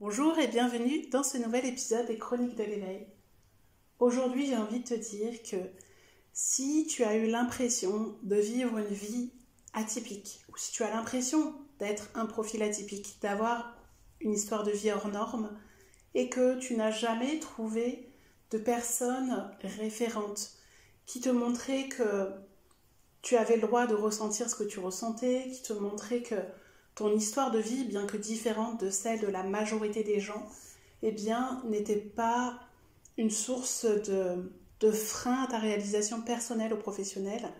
Bonjour et bienvenue dans ce nouvel épisode des Chroniques de l'éveil. Aujourd'hui, j'ai envie de te dire que si tu as eu l'impression de vivre une vie atypique, ou si tu as l'impression d'être un profil atypique, d'avoir une histoire de vie hors norme, et que tu n'as jamais trouvé de personne référente qui te montrait que tu avais le droit de ressentir ce que tu ressentais, qui te montrait que ton histoire de vie, bien que différente de celle de la majorité des gens, eh bien, n'était pas une source de frein à ta réalisation personnelle ou professionnelle.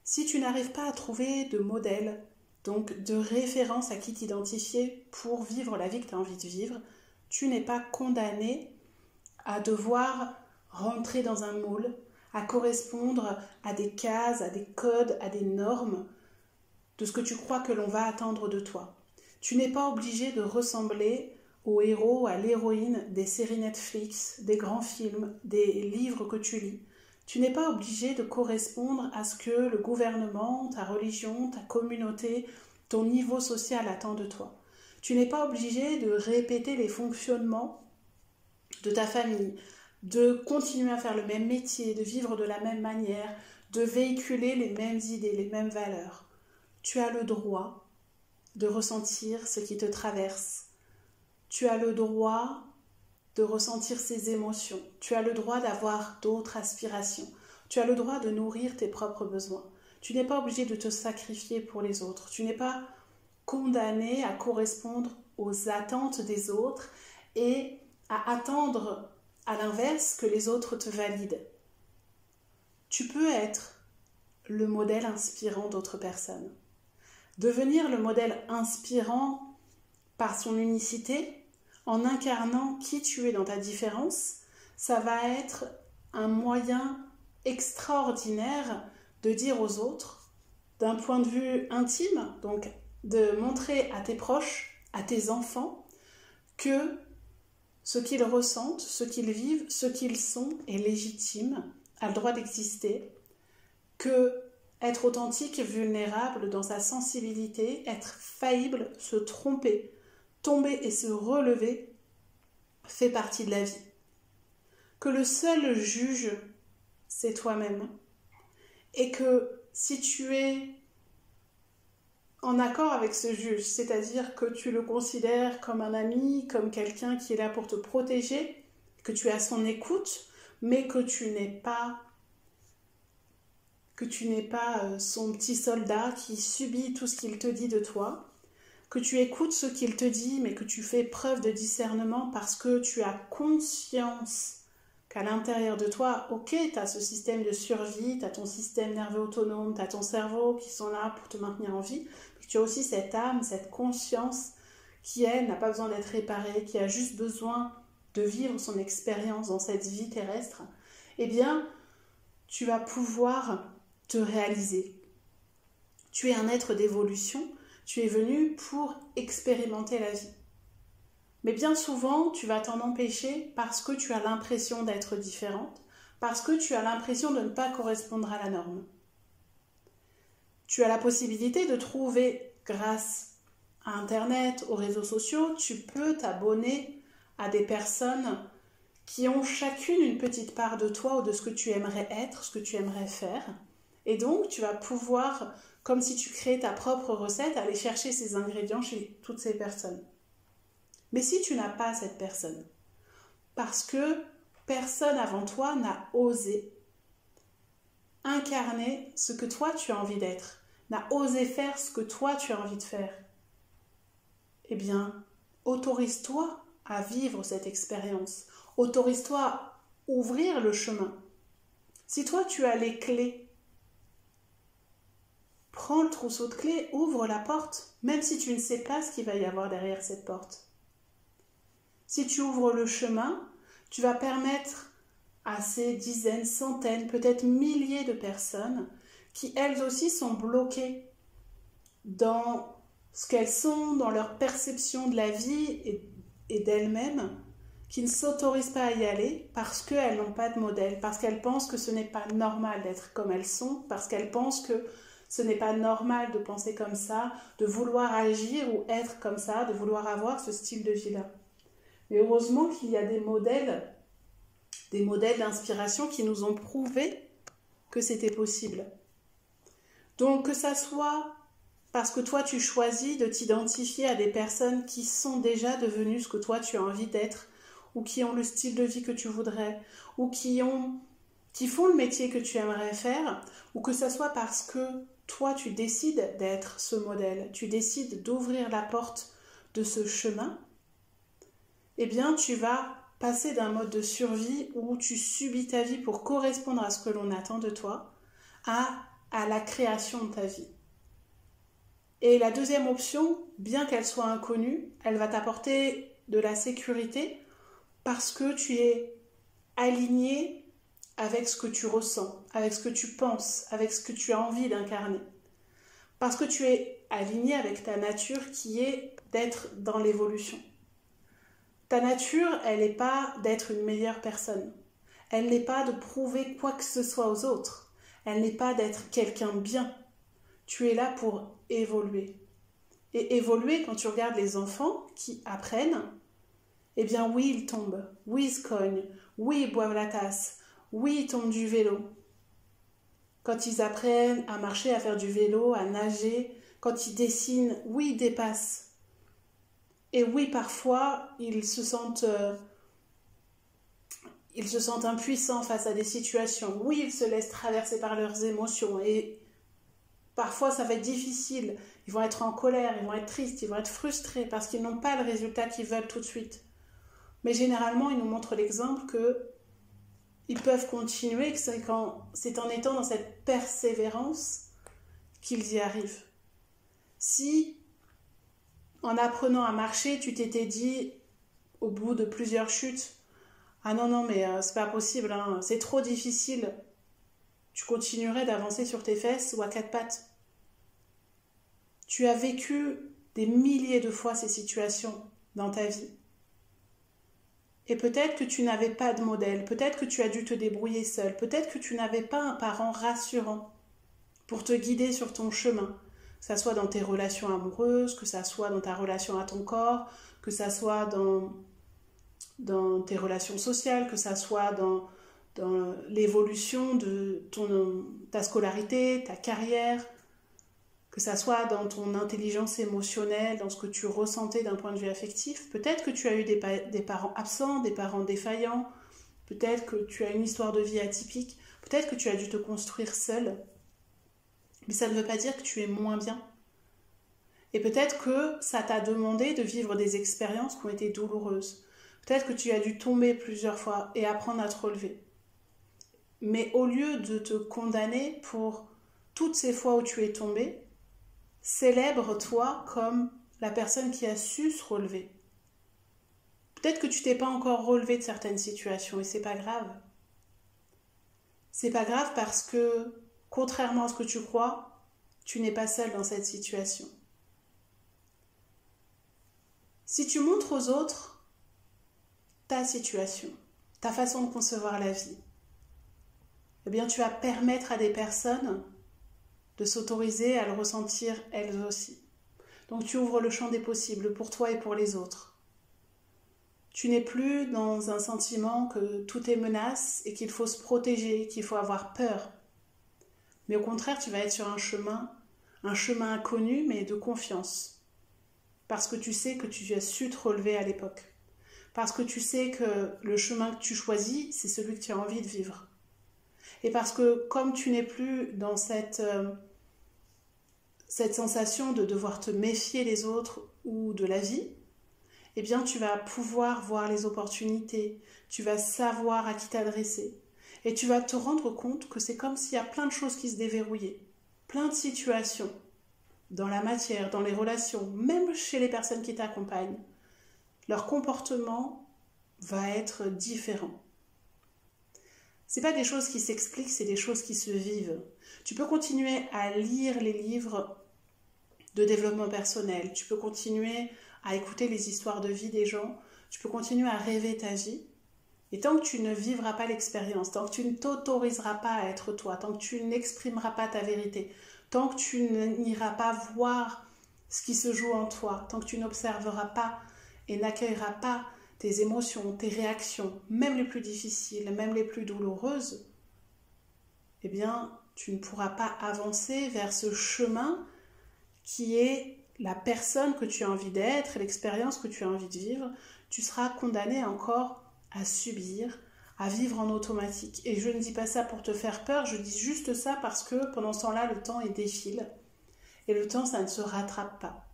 Si tu n'arrives pas à trouver de modèle, donc de référence à qui t'identifier pour vivre la vie que tu as envie de vivre, tu n'es pas condamné à devoir rentrer dans un moule, à correspondre à des cases, à des codes, à des normes de ce que tu crois que l'on va attendre de toi. Tu n'es pas obligé de ressembler au héros, à l'héroïne des séries Netflix, des grands films, des livres que tu lis. Tu n'es pas obligé de correspondre à ce que le gouvernement, ta religion, ta communauté, ton niveau social attend de toi. Tu n'es pas obligé de répéter les fonctionnements de ta famille, de continuer à faire le même métier, de vivre de la même manière, de véhiculer les mêmes idées, les mêmes valeurs. Tu as le droit de ressentir ce qui te traverse. Tu as le droit de ressentir ces émotions. Tu as le droit d'avoir d'autres aspirations. Tu as le droit de nourrir tes propres besoins. Tu n'es pas obligé de te sacrifier pour les autres. Tu n'es pas condamné à correspondre aux attentes des autres et à attendre à l'inverse que les autres te valident. Tu peux être le modèle inspirant d'autres personnes. Devenir le modèle inspirant par son unicité, en incarnant qui tu es dans ta différence, ça va être un moyen extraordinaire de dire aux autres, d'un point de vue intime, donc de montrer à tes proches, à tes enfants, que ce qu'ils ressentent, ce qu'ils vivent, ce qu'ils sont est légitime, a le droit d'exister, que être authentique, vulnérable dans sa sensibilité, être faillible, se tromper, tomber et se relever fait partie de la vie. Que le seul juge, c'est toi-même. Et que si tu es en accord avec ce juge, c'est-à-dire que tu le considères comme un ami, comme quelqu'un qui est là pour te protéger, que tu es à son écoute, mais que tu n'es pas son petit soldat qui subit tout ce qu'il te dit de toi, que tu écoutes ce qu'il te dit, mais que tu fais preuve de discernement parce que tu as conscience qu'à l'intérieur de toi, ok, tu as ce système de survie, tu as ton système nerveux autonome, tu as ton cerveau qui sont là pour te maintenir en vie, mais tu as aussi cette âme, cette conscience qui, elle, n'a pas besoin d'être réparée, qui a juste besoin de vivre son expérience dans cette vie terrestre, eh bien, tu vas pouvoir te réaliser. Tu es un être d'évolution, tu es venu pour expérimenter la vie. Mais bien souvent, tu vas t'en empêcher parce que tu as l'impression d'être différente, parce que tu as l'impression de ne pas correspondre à la norme. Tu as la possibilité de trouver, grâce à Internet, aux réseaux sociaux, tu peux t'abonner à des personnes qui ont chacune une petite part de toi ou de ce que tu aimerais être, ce que tu aimerais faire. Et donc, tu vas pouvoir, comme si tu créais ta propre recette, aller chercher ces ingrédients chez toutes ces personnes. Mais si tu n'as pas cette personne, parce que personne avant toi n'a osé incarner ce que toi tu as envie d'être, n'a osé faire ce que toi tu as envie de faire, eh bien, autorise-toi à vivre cette expérience. Autorise-toi à ouvrir le chemin. Si toi tu as les clés, prends le trousseau de clés, ouvre la porte, même si tu ne sais pas ce qu'il va y avoir derrière cette porte. Si tu ouvres le chemin, tu vas permettre à ces dizaines, centaines, peut-être milliers de personnes qui elles aussi sont bloquées dans ce qu'elles sont, dans leur perception de la vie et d'elles-mêmes, qui ne s'autorisent pas à y aller parce qu'elles n'ont pas de modèle, parce qu'elles pensent que ce n'est pas normal d'être comme elles sont, parce qu'elles pensent que ce n'est pas normal de penser comme ça, de vouloir agir ou être comme ça, de vouloir avoir ce style de vie-là. Et heureusement qu'il y a des modèles d'inspiration qui nous ont prouvé que c'était possible. Donc que ça soit parce que toi tu choisis de t'identifier à des personnes qui sont déjà devenues ce que toi tu as envie d'être, ou qui ont le style de vie que tu voudrais, ou qui font le métier que tu aimerais faire, ou que ça soit parce que toi tu décides d'être ce modèle, tu décides d'ouvrir la porte de ce chemin, eh bien tu vas passer d'un mode de survie où tu subis ta vie pour correspondre à ce que l'on attend de toi, à la création de ta vie. Et la deuxième option, bien qu'elle soit inconnue, elle va t'apporter de la sécurité parce que tu es aligné avec ce que tu ressens, avec ce que tu penses, avec ce que tu as envie d'incarner. Parce que tu es aligné avec ta nature qui est d'être dans l'évolution. Ta nature, elle n'est pas d'être une meilleure personne. Elle n'est pas de prouver quoi que ce soit aux autres. Elle n'est pas d'être quelqu'un de bien. Tu es là pour évoluer. Et évoluer, quand tu regardes les enfants qui apprennent, eh bien oui, ils tombent, oui, ils se cognent, oui, ils boivent la tasse, oui, ils tombent du vélo. Quand ils apprennent à marcher, à faire du vélo, à nager, quand ils dessinent, oui, ils dépassent. Et oui, parfois, ils se sentent impuissants face à des situations. Oui, ils se laissent traverser par leurs émotions. Et parfois, ça va être difficile. Ils vont être en colère, ils vont être tristes, ils vont être frustrés parce qu'ils n'ont pas le résultat qu'ils veulent tout de suite. Mais généralement, ils nous montrent l'exemple qu'ils peuvent continuer, que c'est en étant dans cette persévérance qu'ils y arrivent. Si, en apprenant à marcher, tu t'étais dit, au bout de plusieurs chutes, « Ah non, mais c'est pas possible, hein, c'est trop difficile », tu continuerais d'avancer sur tes fesses ou à quatre pattes. Tu as vécu des milliers de fois ces situations dans ta vie. Et peut-être que tu n'avais pas de modèle, peut-être que tu as dû te débrouiller seul, peut-être que tu n'avais pas un parent rassurant pour te guider sur ton chemin, que ça soit dans tes relations amoureuses, que ça soit dans ta relation à ton corps, que ça soit dans tes relations sociales, que ça soit dans l'évolution de ta scolarité, ta carrière, que ça soit dans ton intelligence émotionnelle, dans ce que tu ressentais d'un point de vue affectif. Peut-être que tu as eu des parents absents, des parents défaillants, peut-être que tu as une histoire de vie atypique, peut-être que tu as dû te construire seul, mais ça ne veut pas dire que tu es moins bien. Et peut-être que ça t'a demandé de vivre des expériences qui ont été douloureuses. Peut-être que tu as dû tomber plusieurs fois et apprendre à te relever. Mais au lieu de te condamner pour toutes ces fois où tu es tombé, célèbre-toi comme la personne qui a su se relever. Peut-être que tu t'es pas encore relevé de certaines situations et c'est pas grave. C'est pas grave parce que, contrairement à ce que tu crois, tu n'es pas seul dans cette situation. Si tu montres aux autres ta situation, ta façon de concevoir la vie, eh bien tu vas permettre à des personnes de s'autoriser à le ressentir elles aussi. Donc tu ouvres le champ des possibles pour toi et pour les autres. Tu n'es plus dans un sentiment que tout est menace et qu'il faut se protéger, qu'il faut avoir peur. Mais au contraire, tu vas être sur un chemin inconnu mais de confiance. Parce que tu sais que tu as su te relever à l'époque. Parce que tu sais que le chemin que tu choisis, c'est celui que tu as envie de vivre. Et parce que comme tu n'es plus dans cette sensation de devoir te méfier des autres ou de la vie, eh bien tu vas pouvoir voir les opportunités, tu vas savoir à qui t'adresser. Et tu vas te rendre compte que c'est comme s'il y a plein de choses qui se déverrouillaient, plein de situations, dans la matière, dans les relations, même chez les personnes qui t'accompagnent. Leur comportement va être différent. Ce n'est pas des choses qui s'expliquent, c'est des choses qui se vivent. Tu peux continuer à lire les livres de développement personnel, tu peux continuer à écouter les histoires de vie des gens, tu peux continuer à rêver ta vie. Et tant que tu ne vivras pas l'expérience, tant que tu ne t'autoriseras pas à être toi, tant que tu n'exprimeras pas ta vérité, tant que tu n'iras pas voir ce qui se joue en toi, tant que tu n'observeras pas et n'accueilleras pas tes émotions, tes réactions, même les plus difficiles, même les plus douloureuses, eh bien, tu ne pourras pas avancer vers ce chemin qui est la personne que tu as envie d'être, l'expérience que tu as envie de vivre. Tu seras condamné encore à subir, à vivre en automatique. Et je ne dis pas ça pour te faire peur, je dis juste ça parce que pendant ce temps-là, le temps il défile. Et le temps, ça ne se rattrape pas.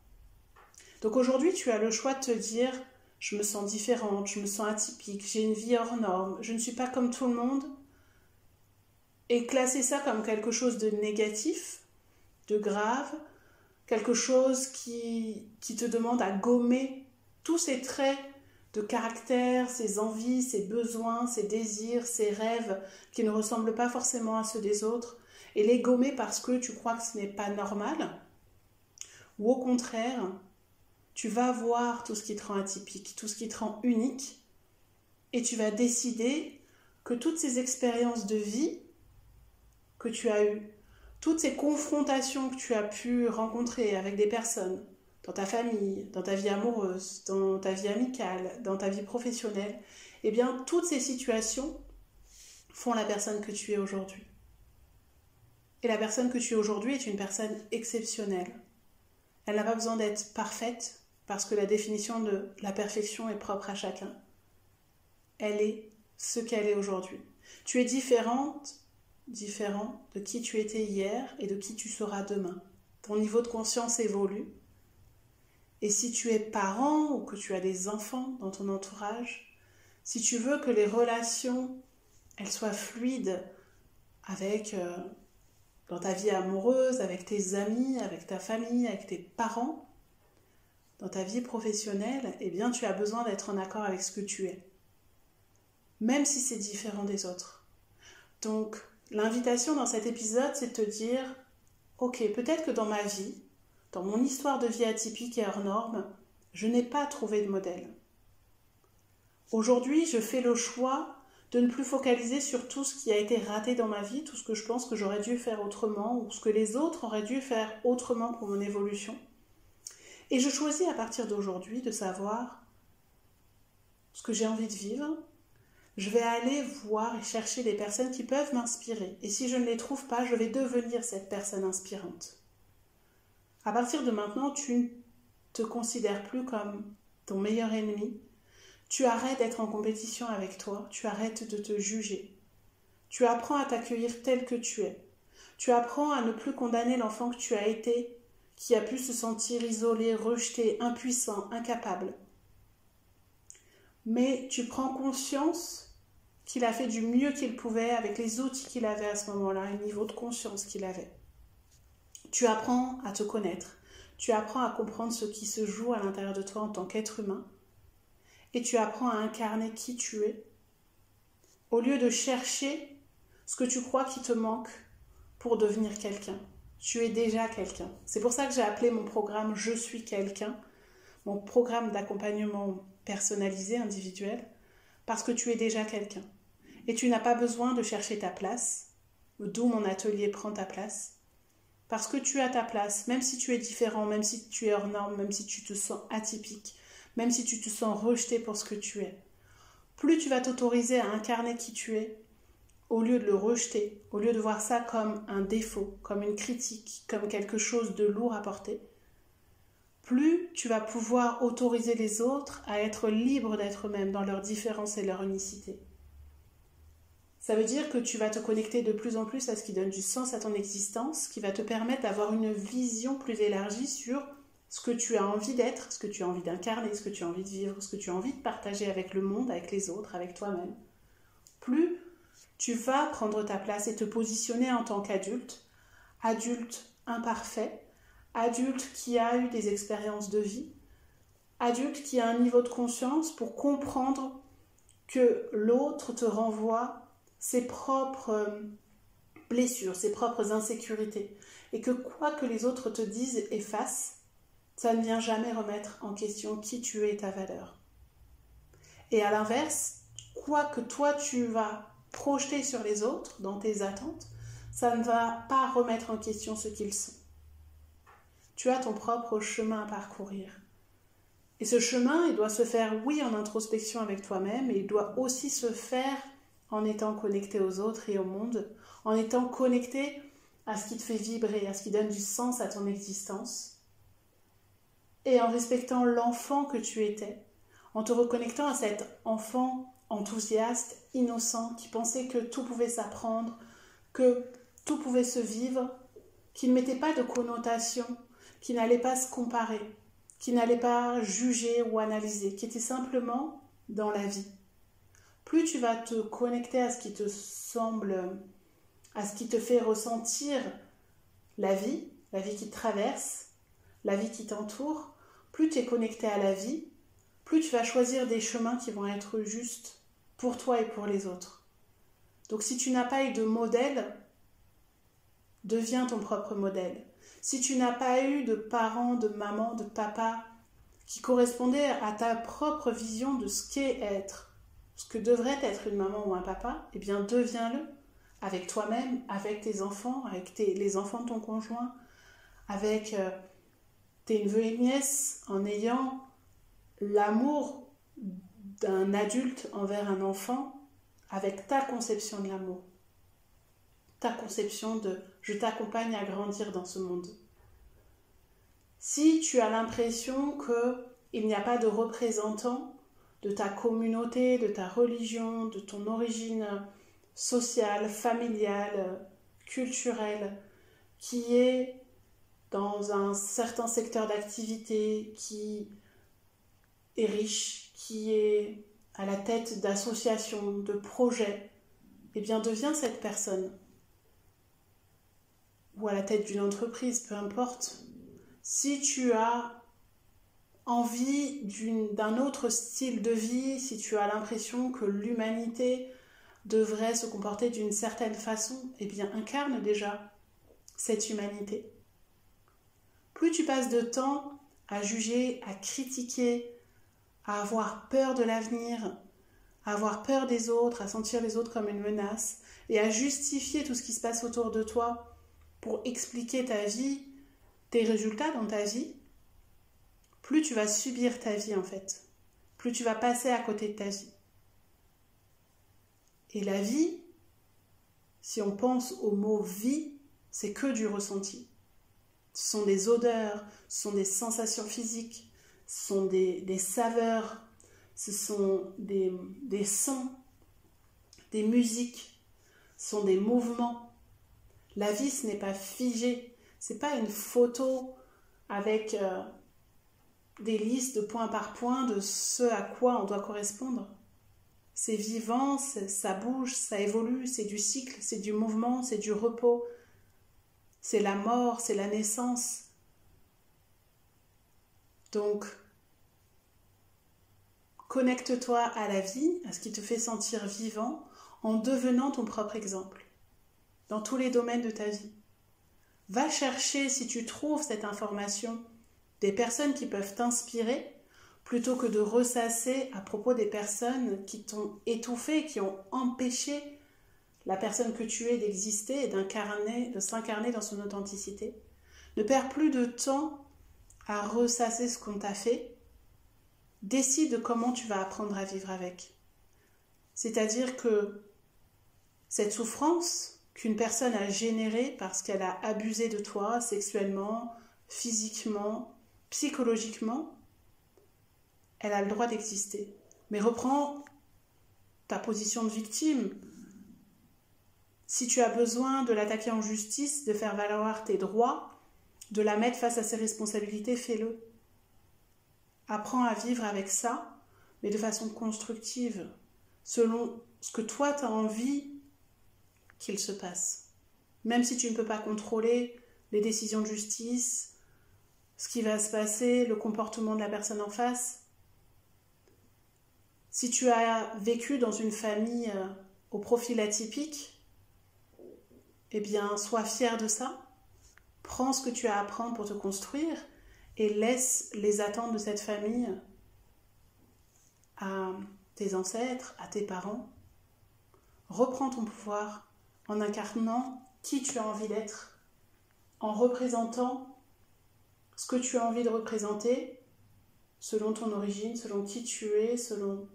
Donc aujourd'hui, tu as le choix de te dire, je me sens différente, je me sens atypique, j'ai une vie hors norme, je ne suis pas comme tout le monde. Et classer ça comme quelque chose de négatif, de grave, quelque chose qui te demande à gommer tous ces traits de caractère, ses envies, ses besoins, ses désirs, ses rêves qui ne ressemblent pas forcément à ceux des autres, et les gommer parce que tu crois que ce n'est pas normal, ou au contraire, tu vas voir tout ce qui te rend atypique, tout ce qui te rend unique, et tu vas décider que toutes ces expériences de vie que tu as eues, toutes ces confrontations que tu as pu rencontrer avec des personnes, dans ta famille, dans ta vie amoureuse, dans ta vie amicale, dans ta vie professionnelle, eh bien, toutes ces situations font la personne que tu es aujourd'hui. Et la personne que tu es aujourd'hui est une personne exceptionnelle. Elle n'a pas besoin d'être parfaite, parce que la définition de la perfection est propre à chacun. Elle est ce qu'elle est aujourd'hui. Tu es différent de qui tu étais hier et de qui tu seras demain. Ton niveau de conscience évolue. Et si tu es parent ou que tu as des enfants dans ton entourage, si tu veux que les relations elles soient fluides dans ta vie amoureuse, avec tes amis, avec ta famille, avec tes parents, dans ta vie professionnelle, eh bien tu as besoin d'être en accord avec ce que tu es, même si c'est différent des autres. Donc, l'invitation dans cet épisode, c'est de te dire, ok, peut-être que dans ma vie, dans mon histoire de vie atypique et hors norme, je n'ai pas trouvé de modèle. Aujourd'hui, je fais le choix de ne plus focaliser sur tout ce qui a été raté dans ma vie, tout ce que je pense que j'aurais dû faire autrement ou ce que les autres auraient dû faire autrement pour mon évolution. Et je choisis à partir d'aujourd'hui de savoir ce que j'ai envie de vivre. Je vais aller voir et chercher des personnes qui peuvent m'inspirer. Et si je ne les trouve pas, je vais devenir cette personne inspirante. À partir de maintenant, tu ne te considères plus comme ton meilleur ennemi. Tu arrêtes d'être en compétition avec toi. Tu arrêtes de te juger. Tu apprends à t'accueillir tel que tu es. Tu apprends à ne plus condamner l'enfant que tu as été, qui a pu se sentir isolé, rejeté, impuissant, incapable. Mais tu prends conscience qu'il a fait du mieux qu'il pouvait avec les outils qu'il avait à ce moment-là, le niveau de conscience qu'il avait. Tu apprends à te connaître, tu apprends à comprendre ce qui se joue à l'intérieur de toi en tant qu'être humain, et tu apprends à incarner qui tu es, au lieu de chercher ce que tu crois qui te manque pour devenir quelqu'un. Tu es déjà quelqu'un. C'est pour ça que j'ai appelé mon programme « Je suis quelqu'un », mon programme d'accompagnement personnalisé, individuel, parce que tu es déjà quelqu'un. Et tu n'as pas besoin de chercher ta place, d'où mon atelier Prends ta place, parce que tu as ta place, même si tu es différent, même si tu es hors norme, même si tu te sens atypique, même si tu te sens rejeté pour ce que tu es. Plus tu vas t'autoriser à incarner qui tu es, au lieu de le rejeter, au lieu de voir ça comme un défaut, comme une critique, comme quelque chose de lourd à porter, plus tu vas pouvoir autoriser les autres à être libres d'être eux-mêmes dans leur différence et leur unicité. Ça veut dire que tu vas te connecter de plus en plus à ce qui donne du sens à ton existence, qui va te permettre d'avoir une vision plus élargie sur ce que tu as envie d'être, ce que tu as envie d'incarner, ce que tu as envie de vivre, ce que tu as envie de partager avec le monde, avec les autres, avec toi-même. Plus tu vas prendre ta place et te positionner en tant qu'adulte, adulte imparfait, adulte qui a eu des expériences de vie, adulte qui a un niveau de conscience pour comprendre que l'autre te renvoie ses propres blessures, ses propres insécurités, et que quoi que les autres te disent et fassent, ça ne vient jamais remettre en question qui tu es et ta valeur. Et à l'inverse, quoi que toi tu vas projeter sur les autres dans tes attentes, ça ne va pas remettre en question ce qu'ils sont. Tu as ton propre chemin à parcourir. Et ce chemin, il doit se faire, oui, en introspection avec toi-même, mais il doit aussi se faire en étant connecté aux autres et au monde, en étant connecté à ce qui te fait vibrer, à ce qui donne du sens à ton existence, et en respectant l'enfant que tu étais, en te reconnectant à cet enfant enthousiaste, innocent, qui pensait que tout pouvait s'apprendre, que tout pouvait se vivre, qui ne mettait pas de connotation, qui n'allait pas se comparer, qui n'allait pas juger ou analyser, qui était simplement dans la vie. Plus tu vas te connecter à ce qui te semble, à ce qui te fait ressentir la vie qui te traverse, la vie qui t'entoure, plus tu es connecté à la vie, plus tu vas choisir des chemins qui vont être justes pour toi et pour les autres. Donc si tu n'as pas eu de modèle, deviens ton propre modèle. Si tu n'as pas eu de parents, de maman, de papa qui correspondaient à ta propre vision de ce qu'est être, ce que devrait être une maman ou un papa, eh bien deviens-le avec toi-même, avec tes enfants, avec les enfants de ton conjoint, avec tes neveux et nièces, en ayant l'amour d'un adulte envers un enfant, avec ta conception de l'amour, ta conception de « je t'accompagne à grandir dans ce monde ». Si tu as l'impression qu'il n'y a pas de représentant de ta communauté, de ta religion, de ton origine sociale, familiale, culturelle, qui est dans un certain secteur d'activité, qui est riche, qui est à la tête d'associations, de projets, eh bien deviens cette personne. Ou à la tête d'une entreprise, peu importe. Si tu as envie d'un autre style de vie, si tu as l'impression que l'humanité devrait se comporter d'une certaine façon, eh bien incarne déjà cette humanité. Plus tu passes de temps à juger, à critiquer, à avoir peur de l'avenir, à avoir peur des autres, à sentir les autres comme une menace, et à justifier tout ce qui se passe autour de toi pour expliquer ta vie, tes résultats dans ta vie, plus tu vas subir ta vie en fait, plus tu vas passer à côté de ta vie. Et la vie, si on pense au mot vie, c'est que du ressenti. Ce sont des odeurs, ce sont des sensations physiques, ce sont des saveurs, ce sont des sons, des musiques, ce sont des mouvements. La vie, ce n'est pas figé, ce n'est pas une photo avec des listes de point par point de ce à quoi on doit correspondre. C'est vivant, ça bouge, ça évolue, c'est du cycle, c'est du mouvement, c'est du repos, c'est la mort, c'est la naissance. Donc, connecte-toi à la vie, à ce qui te fait sentir vivant, en devenant ton propre exemple, dans tous les domaines de ta vie. Va chercher, si tu trouves cette information, des personnes qui peuvent t'inspirer, plutôt que de ressasser à propos des personnes qui t'ont étouffé, qui ont empêché la personne que tu es d'exister et de s'incarner dans son authenticité. Ne perds plus de temps à ressasser ce qu'on t'a fait. Décide comment tu vas apprendre à vivre avec. C'est-à-dire que cette souffrance qu'une personne a générée parce qu'elle a abusé de toi sexuellement, physiquement, psychologiquement, elle a le droit d'exister. Mais reprends ta position de victime. Si tu as besoin de l'attaquer en justice, de faire valoir tes droits, de la mettre face à ses responsabilités, fais-le. Apprends à vivre avec ça, mais de façon constructive, selon ce que toi tu as envie qu'il se passe. Même si tu ne peux pas contrôler les décisions de justice, ce qui va se passer, le comportement de la personne en face. Si tu as vécu dans une famille au profil atypique, eh bien, sois fier de ça. Prends ce que tu as à apprendre pour te construire et laisse les attentes de cette famille à tes ancêtres, à tes parents. Reprends ton pouvoir en incarnant qui tu as envie d'être, en représentant ce que tu as envie de représenter selon ton origine, selon qui tu es, selon...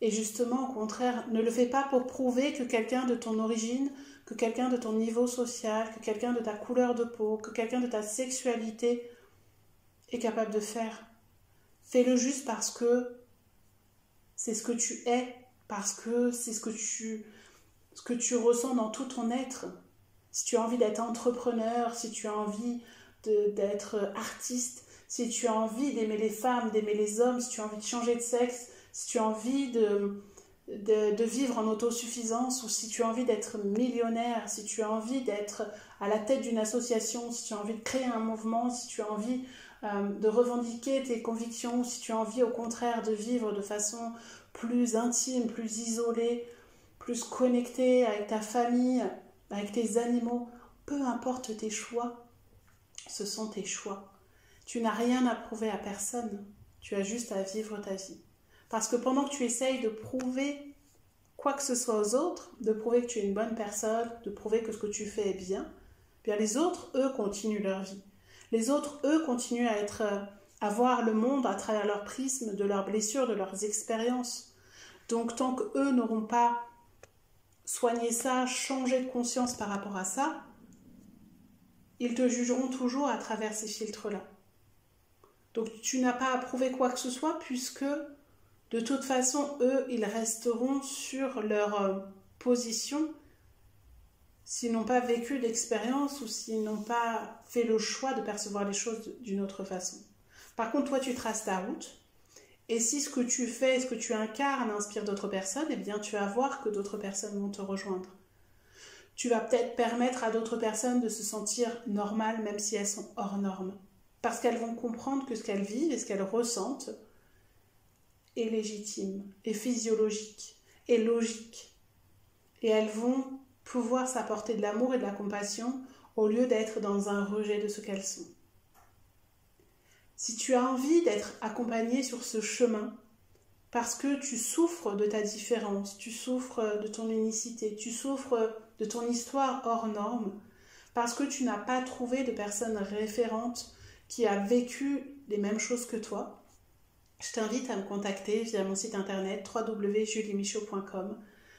Et justement, au contraire, ne le fais pas pour prouver que quelqu'un de ton origine, que quelqu'un de ton niveau social, que quelqu'un de ta couleur de peau, que quelqu'un de ta sexualité est capable de faire. Fais-le juste parce que c'est ce que tu es, parce que c'est ce que tu ressens dans tout ton être. Si tu as envie d'être entrepreneur, si tu as envie d'être artiste, si tu as envie d'aimer les femmes, d'aimer les hommes, si tu as envie de changer de sexe, si tu as envie de vivre en autosuffisance, ou si tu as envie d'être millionnaire, si tu as envie d'être à la tête d'une association, si tu as envie de créer un mouvement, si tu as envie de revendiquer tes convictions, si tu as envie au contraire de vivre de façon plus intime, plus isolée, plus connectée avec ta famille, avec tes animaux, peu importe tes choix, ce sont tes choix. Tu n'as rien à prouver à personne, tu as juste à vivre ta vie. Parce que pendant que tu essayes de prouver quoi que ce soit aux autres, de prouver que tu es une bonne personne, de prouver que ce que tu fais est bien, bien les autres, eux, continuent leur vie. Les autres, eux, continuent à voir le monde à travers leur prisme, de leurs blessures, de leurs expériences. Donc tant qu'eux n'auront pas soigné ça, changé de conscience par rapport à ça, ils te jugeront toujours à travers ces filtres-là. Donc tu n'as pas à prouver quoi que ce soit puisque de toute façon, eux, ils resteront sur leur position s'ils n'ont pas vécu d'expérience ou s'ils n'ont pas fait le choix de percevoir les choses d'une autre façon. Par contre, toi, tu traces ta route. Et si ce que tu fais, ce que tu incarnes inspire d'autres personnes, eh bien, tu vas voir que d'autres personnes vont te rejoindre. Tu vas peut-être permettre à d'autres personnes de se sentir normales, même si elles sont hors normes. Parce qu'elles vont comprendre que ce qu'elles vivent et ce qu'elles ressentent est légitime, est physiologique, est logique. Et elles vont pouvoir s'apporter de l'amour et de la compassion au lieu d'être dans un rejet de ce qu'elles sont. Si tu as envie d'être accompagnée sur ce chemin, parce que tu souffres de ta différence, tu souffres de ton unicité, tu souffres de ton histoire hors norme, parce que tu n'as pas trouvé de personne référente qui a vécu les mêmes choses que toi, je t'invite à me contacter via mon site internet www.juliemichaud.com.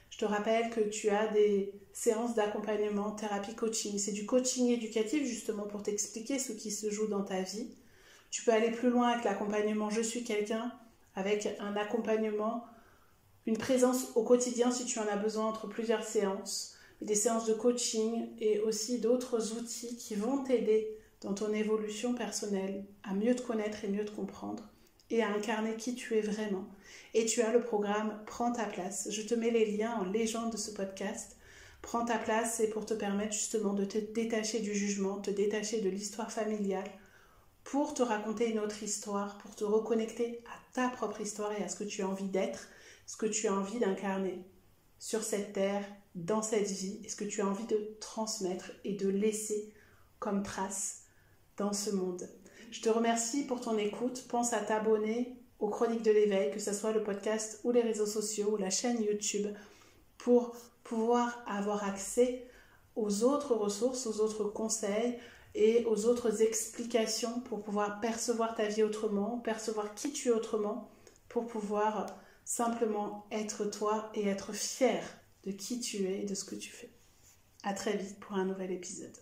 Je te rappelle que tu as des séances d'accompagnement, thérapie, coaching. C'est du coaching éducatif justement pour t'expliquer ce qui se joue dans ta vie. Tu peux aller plus loin avec l'accompagnement Je suis quelqu'un, avec un accompagnement, une présence au quotidien si tu en as besoin entre plusieurs séances, des séances de coaching et aussi d'autres outils qui vont t'aider dans ton évolution personnelle à mieux te connaître et mieux te comprendre et à incarner qui tu es vraiment. Et tu as le programme Prends ta place. Je te mets les liens en légende de ce podcast. Prends ta place, c'est pour te permettre justement de te détacher du jugement, te détacher de l'histoire familiale, pour te raconter une autre histoire, pour te reconnecter à ta propre histoire et à ce que tu as envie d'être, ce que tu as envie d'incarner sur cette terre, dans cette vie, et ce que tu as envie de transmettre et de laisser comme trace dans ce monde. Je te remercie pour ton écoute. Pense à t'abonner aux Chroniques de l'éveil, que ce soit le podcast ou les réseaux sociaux ou la chaîne YouTube, pour pouvoir avoir accès aux autres ressources, aux autres conseils et aux autres explications pour pouvoir percevoir ta vie autrement, percevoir qui tu es autrement, pour pouvoir simplement être toi et être fier de qui tu es et de ce que tu fais. À très vite pour un nouvel épisode.